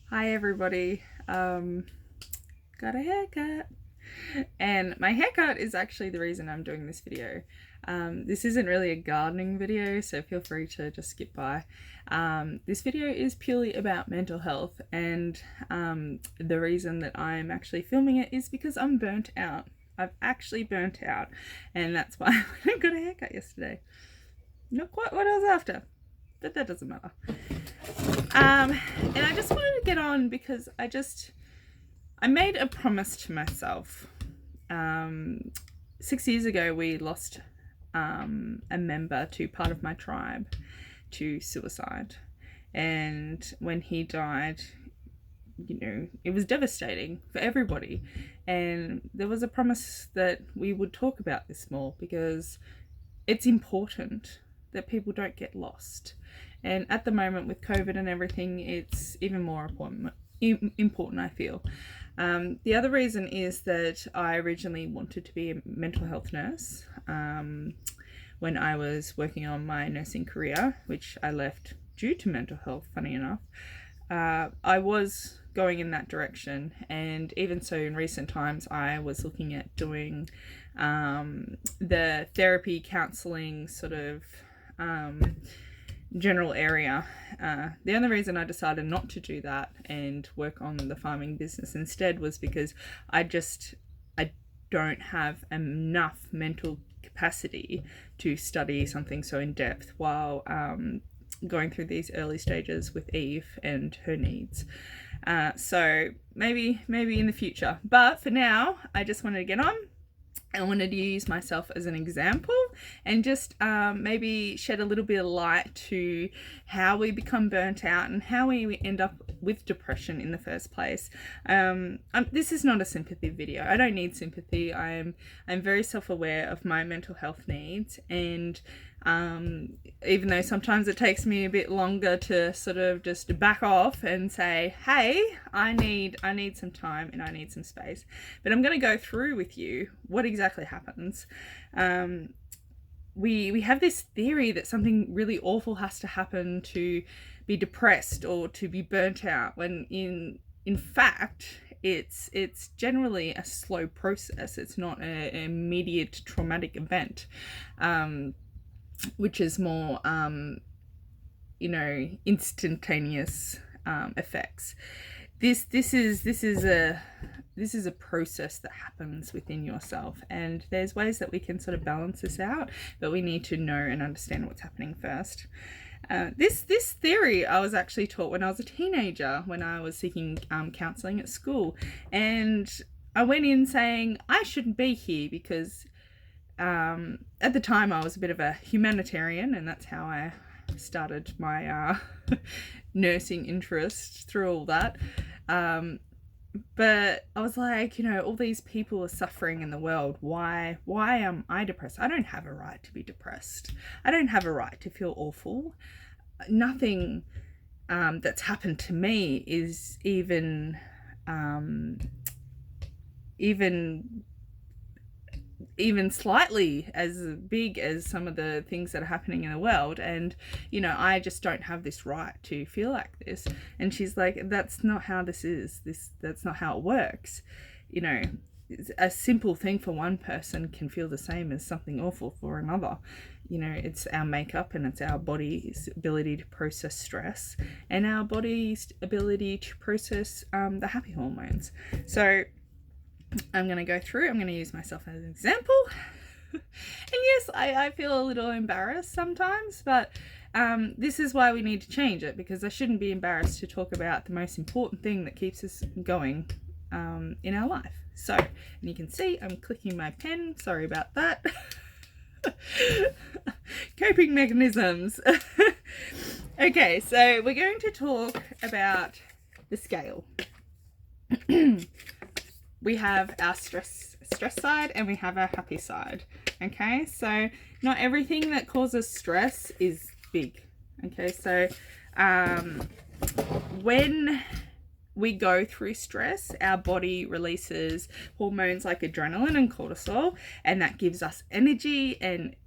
Hi everybody, got a haircut, and my haircut is actually the reason I'm doing this video. This isn't really a gardening video, so feel free to just skip by. This video is purely about mental health, and the reason that I'm actually filming it is because I'm burnt out. I've actually burnt out, and that's why I got a haircut yesterday. Not quite what I was after, but that doesn't matter. And I just wanted to get on because I made a promise to myself. 6 years ago, we lost a member to part of my tribe to suicide. And when he died, it was devastating for everybody. And there was a promise that we would talk about this more because it's important that people don't get lost. And at the moment with COVID and everything, it's even more important, I feel. The other reason is that I originally wanted to be a mental health nurse when I was working on my nursing career, which I left due to mental health, funny enough. I was going in that direction, and even so in recent times I was looking at doing the therapy, counselling sort of general area. The only reason I decided not to do that and work on the farming business instead was because I don't have enough mental capacity to study something so in depth while going through these early stages with Eve and her needs. So maybe in the future, but for now I just wanted to get on. I wanted to use myself as an example and just maybe shed a little bit of light to how we become burnt out and how we end up with depression in the first place. This is not a sympathy video. I don't need sympathy. I'm very self-aware of my mental health needs, and even though sometimes it takes me a bit longer to sort of just back off and say, hey, I need some time and I need some space. But I'm going to go through with you what exactly happens. We have this theory that something really awful has to happen to be depressed or to be burnt out, when in fact it's generally a slow process. It's not an immediate traumatic event, which is more instantaneous effects. This is a process that happens within yourself, and there's ways that we can sort of balance this out, but we need to know and understand what's happening first. This theory I was actually taught when I was a teenager, when I was seeking counselling at school, and I went in saying I shouldn't be here because at the time I was a bit of a humanitarian, and that's how I started my nursing interest through all that. But I was like, all these people are suffering in the world. Why am I depressed? I don't have a right to be depressed. I don't have a right to feel awful. Nothing that's happened to me is even slightly as big as some of the things that are happening in the world, and I just don't have this right to feel like this. And she's like, that's not how this is. That's not how it works. A simple thing for one person can feel the same as something awful for another. It's our makeup, and it's our body's ability to process stress, and our body's ability to process the happy hormones. So I'm going to go through. I'm going to use myself as an example. And yes, I feel a little embarrassed sometimes, but this is why we need to change it, because I shouldn't be embarrassed to talk about the most important thing that keeps us going in our life. So, and you can see I'm clicking my pen. Sorry about that. Coping mechanisms. Okay, so we're going to talk about the scale. We have our stress side and we have our happy side. Okay, so not everything that causes stress is big. Okay, so when we go through stress, our body releases hormones like adrenaline and cortisol, and that gives us energy and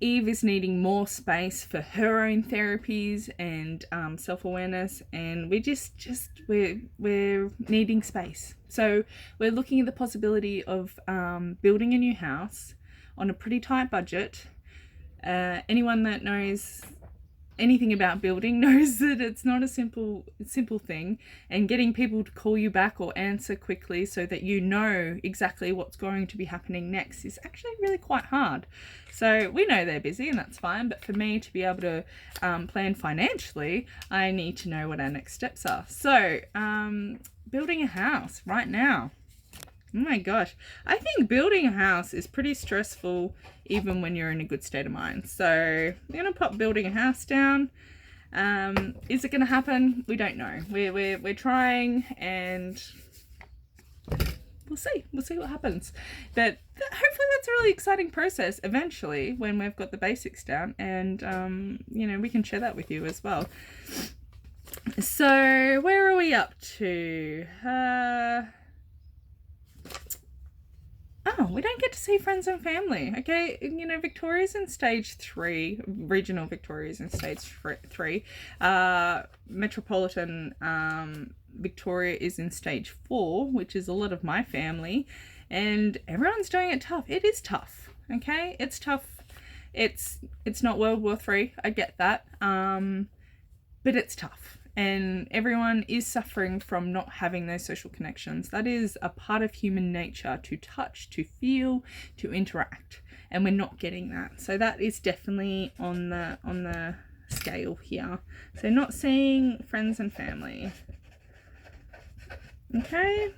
Eve is needing more space for her own therapies and self-awareness, and we're needing space. So we're looking at the possibility of building a new house on a pretty tight budget. Anyone that knows anything about building knows that it's not a simple thing, and getting people to call you back or answer quickly so that you know exactly what's going to be happening next is actually really quite hard. So we know they're busy, and that's fine, but for me to be able to plan financially, I need to know what our next steps are. So building a house right now, oh my gosh, I think building a house is pretty stressful even when you're in a good state of mind. So I'm going to pop building a house down. Is it going to happen? We don't know. We're trying, and we'll see. We'll see what happens. But hopefully that's a really exciting process eventually when we've got the basics down, and we can share that with you as well. So where are we up to? Oh, we don't get to see friends and family. Okay, Victoria's in stage 3. Regional Victoria's in stage 3. Metropolitan Victoria is in stage 4, which is a lot of my family, and everyone's doing it tough. It is tough. Okay, it's tough. It's not World War III. I get that. But it's tough. And everyone is suffering from not having those social connections. That is a part of human nature, to touch, to feel, to interact. And we're not getting that. So that is definitely on the scale here. So not seeing friends and family. Okay.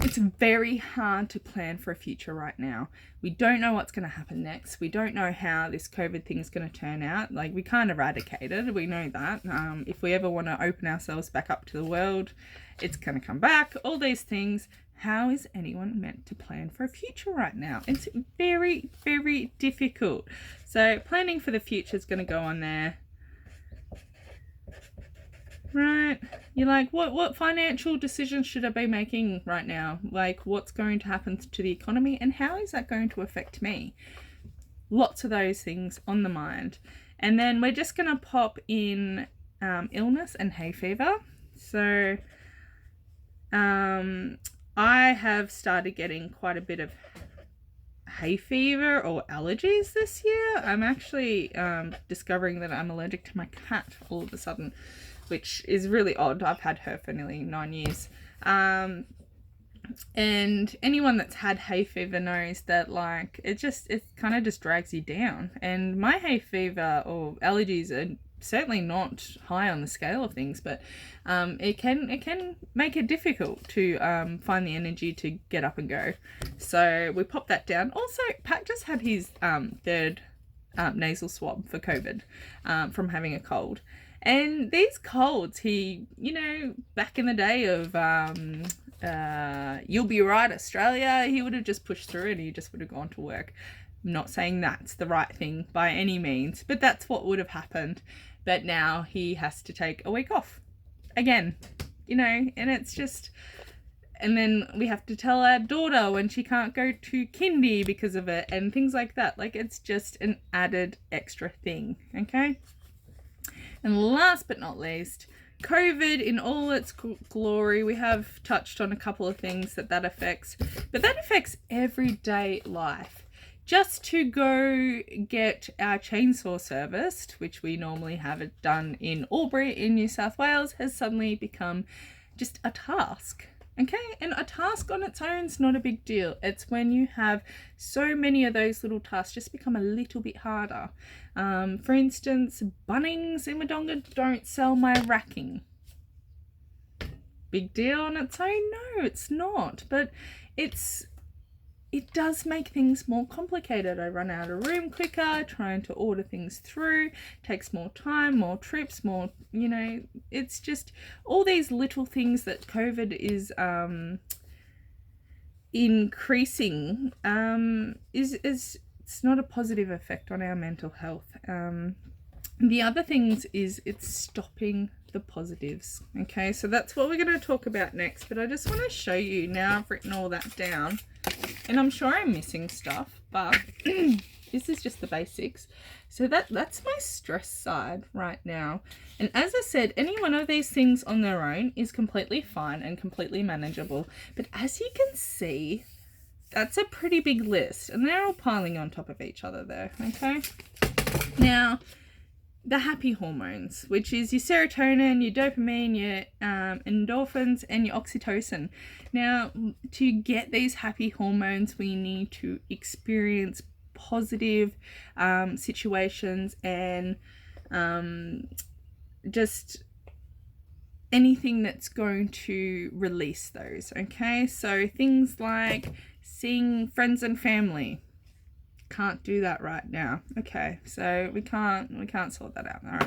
It's very hard to plan for a future right now. We don't know what's going to happen next. We don't know how this COVID thing is going to turn out. Like, we can't eradicate it. We know that. If we ever want to open ourselves back up to the world, it's going to come back. All these things. How is anyone meant to plan for a future right now? It's very, very difficult. So planning for the future is going to go on there. Right, you're like, what financial decisions should I be making right now? Like, what's going to happen to the economy, and how is that going to affect me? Lots of those things on the mind. And then we're just going to pop in illness and hay fever. So I have started getting quite a bit of hay fever or allergies this year. I'm actually discovering that I'm allergic to my cat all of a sudden, which is really odd. I've had her for nearly 9 years. And anyone that's had hay fever knows that, like, it kind of just drags you down. And my hay fever or allergies are certainly not high on the scale of things, but it can make it difficult to find the energy to get up and go. So we pop that down. Also, Pat just had his third nasal swab for COVID from having a cold. And these colds, he, back in the day of You'll Be Right Australia, he would have just pushed through and he just would have gone to work. I'm not saying that's the right thing by any means, but that's what would have happened. But now he has to take a week off again, and it's just, and then we have to tell our daughter when she can't go to kindy because of it and things like that. Like, it's just an added extra thing, okay? And last but not least, COVID in all its glory. We have touched on a couple of things that affects, but that affects everyday life. Just to go get our chainsaw serviced, which we normally have it done in Albury in New South Wales, has suddenly become just a task. Okay, and a task on its own is not a big deal. It's when you have so many of those little tasks just become a little bit harder. For instance, Bunnings in Wodonga don't sell my racking. Big deal on its own? No, it's not. But it does make things more complicated. I run out of room quicker, trying to order things through, takes more time, more trips, more, it's just all these little things that COVID is increasing is it's not a positive effect on our mental health. The other things is it's stopping the positives. Okay, so that's what we're going to talk about next, but I just want to show you, now I've written all that down, And I'm sure I'm missing stuff, but this is just the basics. So that's my stress side right now. And as I said, any one of these things on their own is completely fine and completely manageable. But as you can see, that's a pretty big list, and they're all piling on top of each other there, okay? Now, the happy hormones, which is your serotonin, your dopamine, your endorphins, and your oxytocin. Now, to get these happy hormones, we need to experience positive situations and just anything that's going to release those, okay? So things like seeing friends and family. Can't do that right now. Okay, so we can't sort that out. All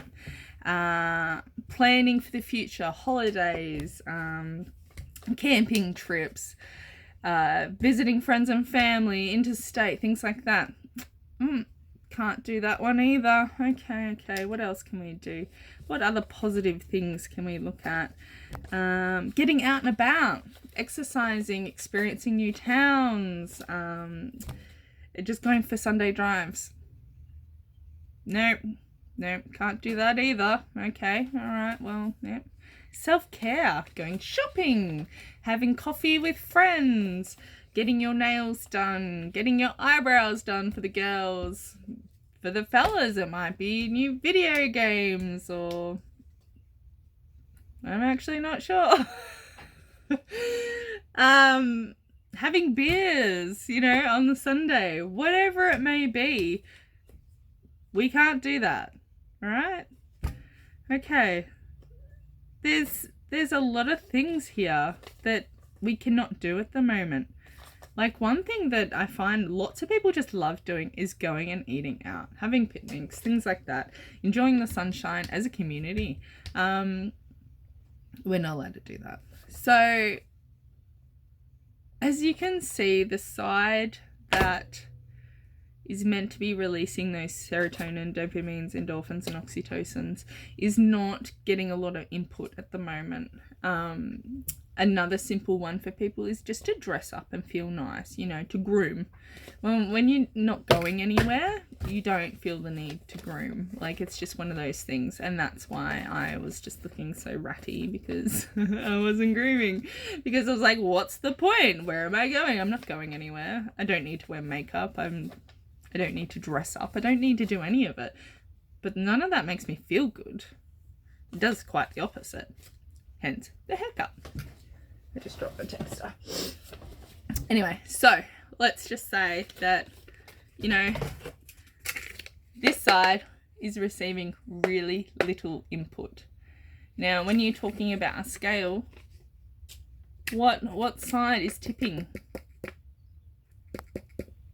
right. Planning for the future, holidays, camping trips, visiting friends and family, interstate, things like that. Can't do that one either. Okay. What else can we do? What other positive things can we look at? Getting out and about, exercising, experiencing new towns, just going for Sunday drives. Nope, can't do that either. Okay, all right, well, yep. Self-care, going shopping, having coffee with friends, getting your nails done, getting your eyebrows done for the girls. For the fellas, it might be new video games, or I'm actually not sure. Having beers, on the Sunday, whatever it may be. We can't do that. All right? Okay. There's a lot of things here that we cannot do at the moment. Like, one thing that I find lots of people just love doing is going and eating out, having picnics, things like that, enjoying the sunshine as a community. We're not allowed to do that. So, as you can see, the side that is meant to be releasing those serotonin, dopamines, endorphins, and oxytocins is not getting a lot of input at the moment. Another simple one for people is just to dress up and feel nice, to groom. When you're not going anywhere, you don't feel the need to groom. Like, it's just one of those things. And that's why I was just looking so ratty, because I wasn't grooming. Because I was like, what's the point? Where am I going? I'm not going anywhere. I don't need to wear makeup. I don't need to dress up. I don't need to do any of it. But none of that makes me feel good. It does quite the opposite. Hence the haircut. I just dropped the texter. Anyway, so let's just say that, this side is receiving really little input. Now, when you're talking about a scale, what side is tipping?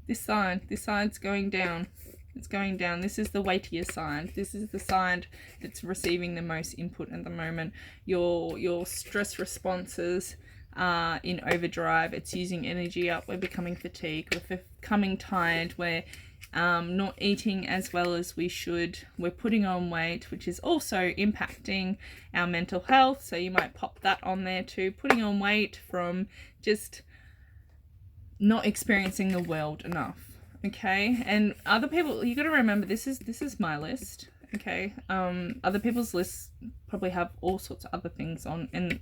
This side's going down. It's going down. This is the weightier side. This is the side that's receiving the most input at the moment. Your stress responses are in overdrive. It's using energy up. We're becoming fatigued. We're becoming tired. We're not eating as well as we should. We're putting on weight, which is also impacting our mental health. So you might pop that on there too. Putting on weight from just not experiencing the world enough. Okay, and other people, you got to remember, this is my list. Okay, other people's lists probably have all sorts of other things on, and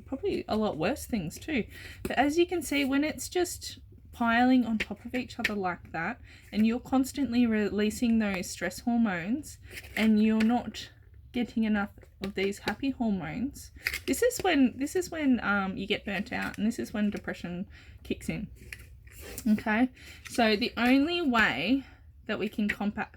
probably a lot worse things too. But as you can see, when it's just piling on top of each other like that, and you're constantly releasing those stress hormones, and you're not getting enough of these happy hormones, this is when you get burnt out, and this is when depression kicks in. Okay, so the only way that we can combat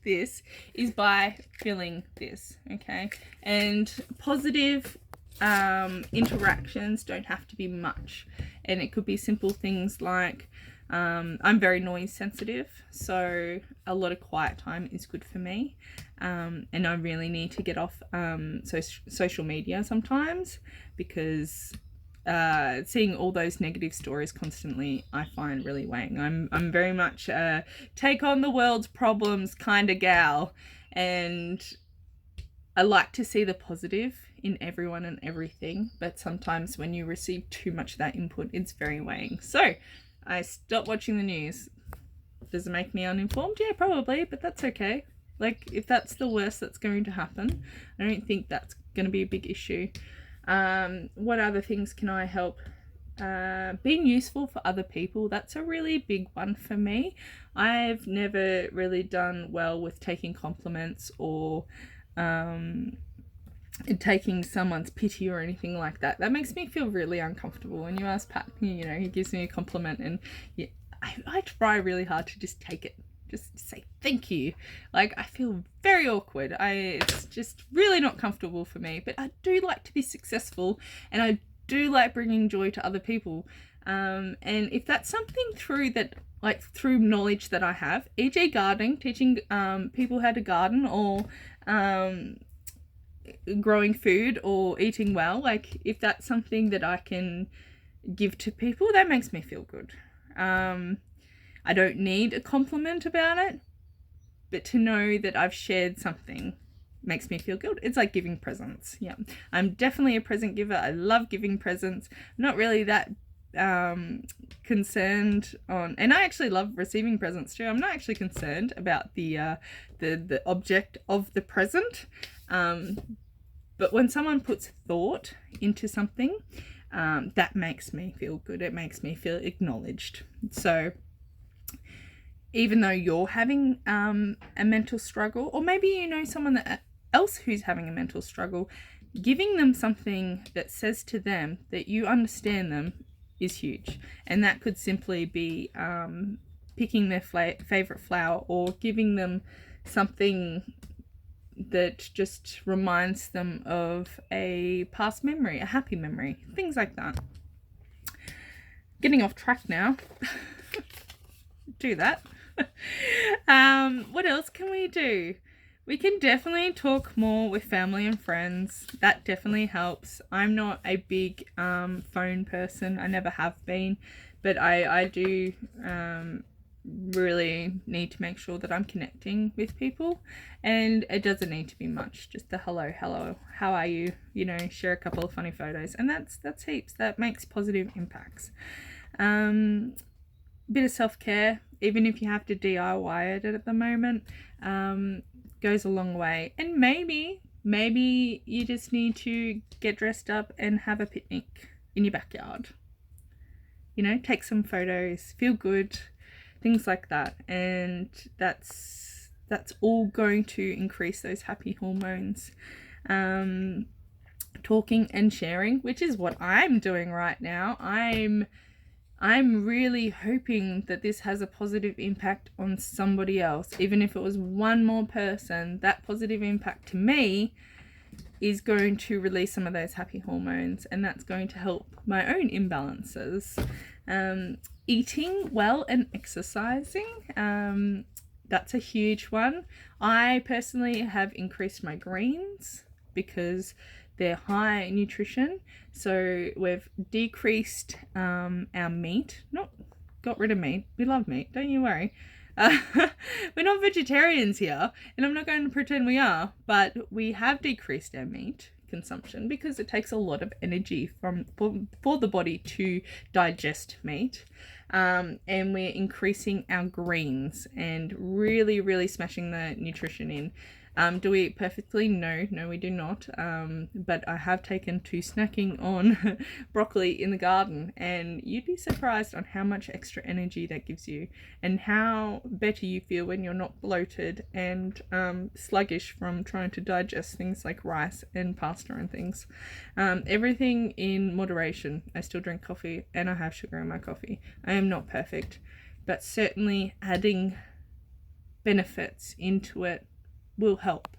this is by feeling this. Okay, and positive interactions don't have to be much, and it could be simple things like I'm very noise sensitive, so a lot of quiet time is good for me, and I really need to get off social media sometimes, because seeing all those negative stories constantly, I find really weighing. I'm very much take on the world's problems kind of gal, and I like to see the positive in everyone and everything, but sometimes when you receive too much of that input, it's very weighing. So I stopped watching the news. Does it make me uninformed? Yeah, probably, but that's okay. Like, if that's the worst that's going to happen, I don't think that's going to be a big issue. What other things can I help? Being useful for other people, that's a really big one for me. I've never really done well with taking compliments or taking someone's pity or anything like that. That makes me feel really uncomfortable. When you ask Pat, you know, he gives me a compliment, and yeah, I try really hard to just take it, just say thank you. Like, I feel very awkward. It's just really not comfortable for me, but I do like to be successful, and I do like bringing joy to other people. And if that's something through knowledge that I have, e.g. gardening, teaching people how to garden, or growing food, or eating well, like if that's something that I can give to people, that makes me feel good. I don't need a compliment about it, but to know that I've shared something makes me feel good. It's like giving presents. Yeah, I'm definitely a present giver. I love giving presents. I'm not really that concerned on, and I actually love receiving presents too. I'm not actually concerned about the object of the present, but when someone puts thought into something, that makes me feel good. It makes me feel acknowledged. So even though you're having a mental struggle, or maybe you know someone else who's having a mental struggle, giving them something that says to them that you understand them is huge. And that could simply be picking their favorite flower, or giving them something that just reminds them of a past memory, a happy memory, things like that. Getting off track now. Do that. What else can we do? We can definitely talk more with family and friends. That definitely helps. I'm not a big phone person. I never have been, but I do really need to make sure that I'm connecting with people, and it doesn't need to be much. Just the hello, how are you? You know, share a couple of funny photos, and that's heaps. That makes positive impacts. Bit of self-care, even if you have to DIY it at the moment, goes a long way. And maybe you just need to get dressed up and have a picnic in your backyard. You know, take some photos, feel good, things like that. And that's all going to increase those happy hormones. Talking and sharing, which is what I'm doing right now. I'm really hoping that this has a positive impact on somebody else. Even if it was one more person, that positive impact to me is going to release some of those happy hormones, and that's going to help my own imbalances. Eating well and exercising, that's a huge one. I personally have increased my greens because they're high in nutrition. So we've decreased our meat. Not got rid of meat. We love meat, don't you worry. We're not vegetarians here, and I'm not going to pretend we are, but we have decreased our meat consumption because it takes a lot of energy for the body to digest meat. And we're increasing our greens and really, really smashing the nutrition in. Do we eat perfectly? No, we do not. But I have taken to snacking on broccoli in the garden, and you'd be surprised on how much extra energy that gives you, and how better you feel when you're not bloated and sluggish from trying to digest things like rice and pasta and things. Everything in moderation. I still drink coffee, and I have sugar in my coffee. I am not perfect, but certainly adding benefits into it will help.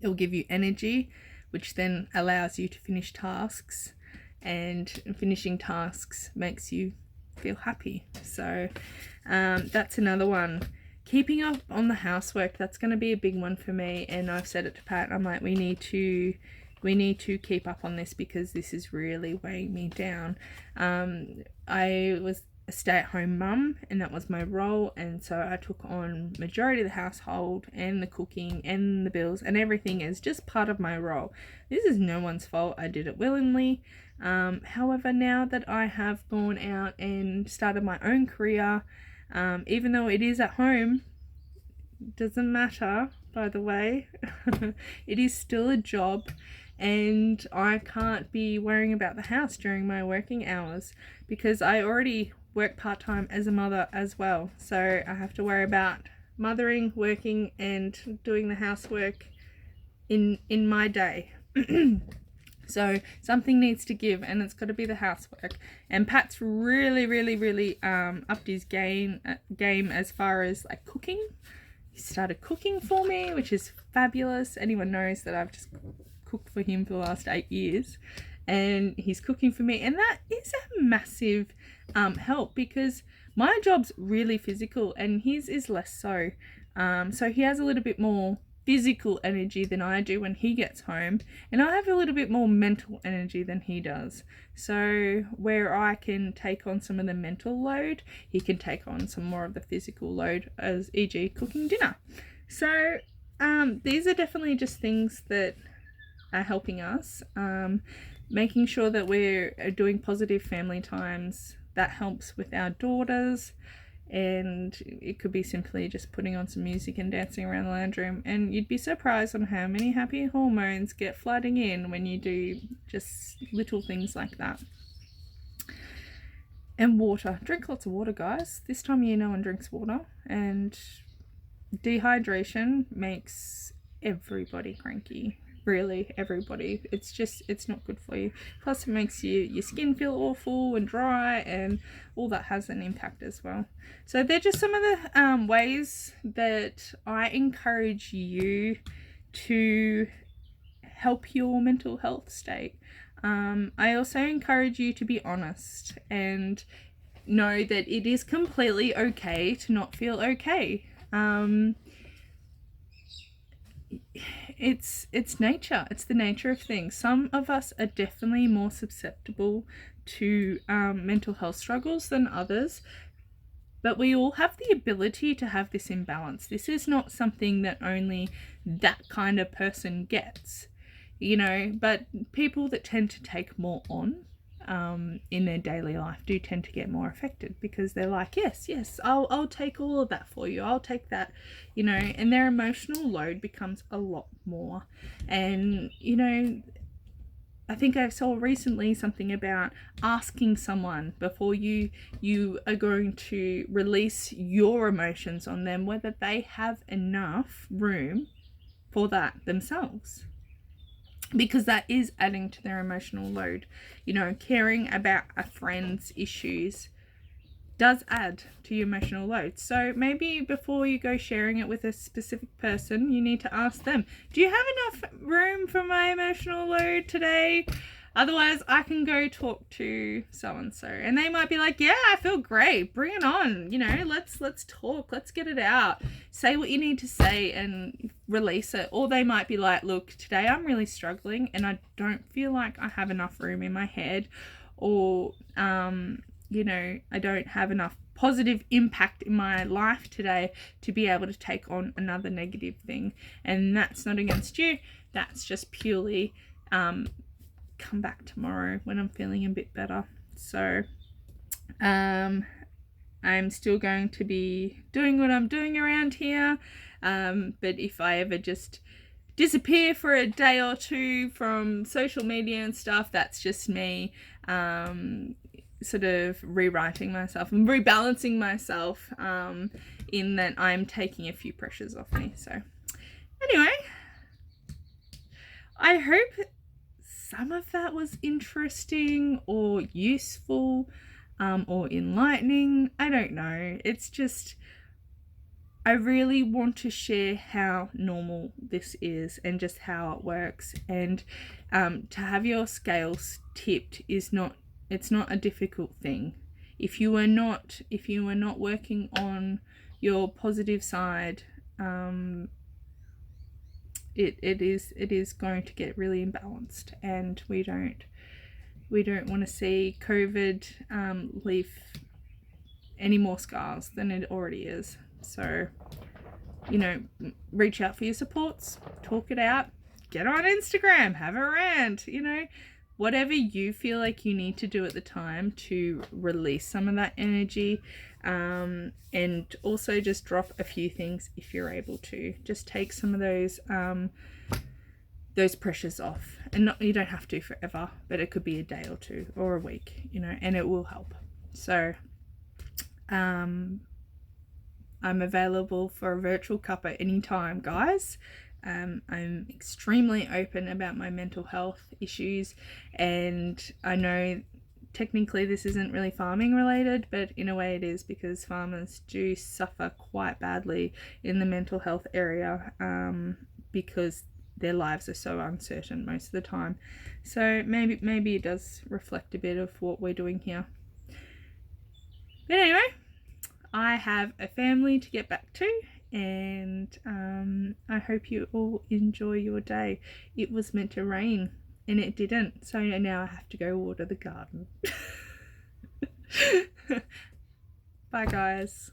It'll give you energy, which then allows you to finish tasks, and finishing tasks makes you feel happy. So that's another one. Keeping up on the housework, that's going to be a big one for me, and I've said it to Pat. I'm like, we need to keep up on this because this is really weighing me down. I was a stay-at-home mum, and that was my role, and so I took on majority of the household and the cooking and the bills and everything as just part of my role. This is no one's fault. I did it willingly. However, now that I have gone out and started my own career, even though it is at home, doesn't matter, by the way. It is still a job, and I can't be worrying about the house during my working hours because I already work part-time as a mother as well. So I have to worry about mothering, working, and doing the housework in my day. So something needs to give, and it's got to be the housework. And Pat's really upped his game as far as like cooking. He started cooking for me, which is fabulous. Anyone knows that I've just cooked for him for the last 8 years, and he's cooking for me, and that is a massive help because my job's really physical and his is less so. So he has a little bit more physical energy than I do when he gets home, and I have a little bit more mental energy than he does. So where I can take on some of the mental load, he can take on some more of the physical load, as e.g. cooking dinner. So these are definitely just things that are helping us. Making sure that we're doing positive family times, that helps with our daughters. And it could be simply just putting on some music and dancing around the lounge room, and you'd be surprised on how many happy hormones get flooding in when you do just little things like that. And water. Drink lots of water, guys. This time of year no one drinks water, and dehydration makes everybody cranky. Really, everybody. It's not good for you. Plus it makes your skin feel awful and dry, and all that has an impact as well. So they're just some of the ways that I encourage you to help your mental health state. I also encourage you to be honest and know that it is completely okay to not feel okay. It's nature. It's the nature of things. Some of us are definitely more susceptible to mental health struggles than others, but we all have the ability to have this imbalance. This is not something that only that kind of person gets, but people that tend to take more on in their daily life do tend to get more affected because they're like, yes, I'll take all of that for you. I'll take that, and their emotional load becomes a lot more. And, I think I saw recently something about asking someone before you are going to release your emotions on them, whether they have enough room for that themselves. Because that is adding to their emotional load. Caring about a friend's issues does add to your emotional load. So maybe before you go sharing it with a specific person, you need to ask them, do you have enough room for my emotional load today? Otherwise, I can go talk to so-and-so. And they might be like, yeah, I feel great. Bring it on. Let's talk. Let's get it out. Say what you need to say and release it. Or they might be like, look, today I'm really struggling and I don't feel like I have enough room in my head. Or, I don't have enough positive impact in my life today to be able to take on another negative thing. And that's not against you. That's just purely come back tomorrow when I'm feeling a bit better. So I'm still going to be doing what I'm doing around here, but if I ever just disappear for a day or two from social media and stuff, that's just me sort of rewriting myself and rebalancing myself, in that I'm taking a few pressures off me. So anyway, I hope some of that was interesting or useful, or enlightening. I don't know. It's just, I really want to share how normal this is and just how it works. And to have your scales tipped is not, it's not a difficult thing. If you are not working on your positive side, it is going to get really imbalanced, and we don't want to see COVID leave any more scars than it already is. So, you know, reach out for your supports, talk it out, get on Instagram, have a rant, you know, whatever you feel like you need to do at the time to release some of that energy. And also just drop a few things if you're able to. Just take some of those pressures off. And not, you don't have to forever, but it could be a day or two or a week, you know, and it will help. So I'm available for a virtual cuppa anytime, guys. I'm extremely open about my mental health issues, and I know technically this isn't really farming related, but in a way it is, because farmers do suffer quite badly in the mental health area, because their lives are so uncertain most of the time. So maybe it does reflect a bit of what we're doing here. But anyway, I have a family to get back to, and I hope you all enjoy your day. It was meant to rain and it didn't, so now I have to go water the garden. Bye guys.